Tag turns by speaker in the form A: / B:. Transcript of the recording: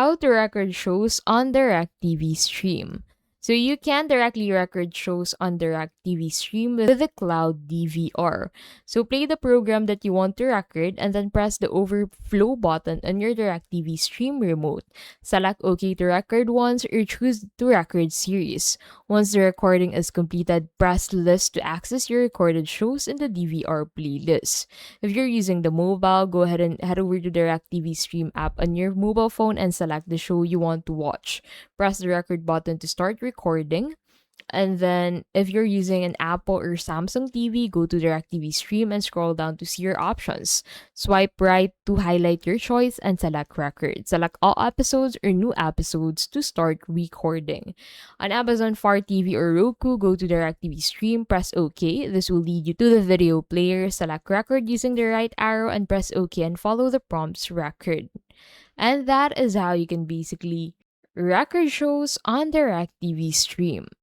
A: How to record shows on Directv Stream. So you can directly record shows on Directv Stream with the cloud DVR. So play the program that you want to record and then press the overflow button on your Directv Stream remote. Select OK to record once or choose to record series. Once the recording is completed, press list to access your recorded shows in the DVR playlist. If you're using the mobile, go ahead and head over to the DirecTV Stream app on your mobile phone and select the show you want to watch. Press the record button to start recording. And then, if you're using an Apple or Samsung TV, go to DirecTV Stream and scroll down to see your options. Swipe right to highlight your choice and select record. Select all episodes or new episodes to start recording. On Amazon Fire TV or Roku, go to DirecTV Stream, press OK. This will lead you to the video player. Select record using the right arrow and press OK and follow the prompts record. And that is how you can basically record shows on DirecTV Stream.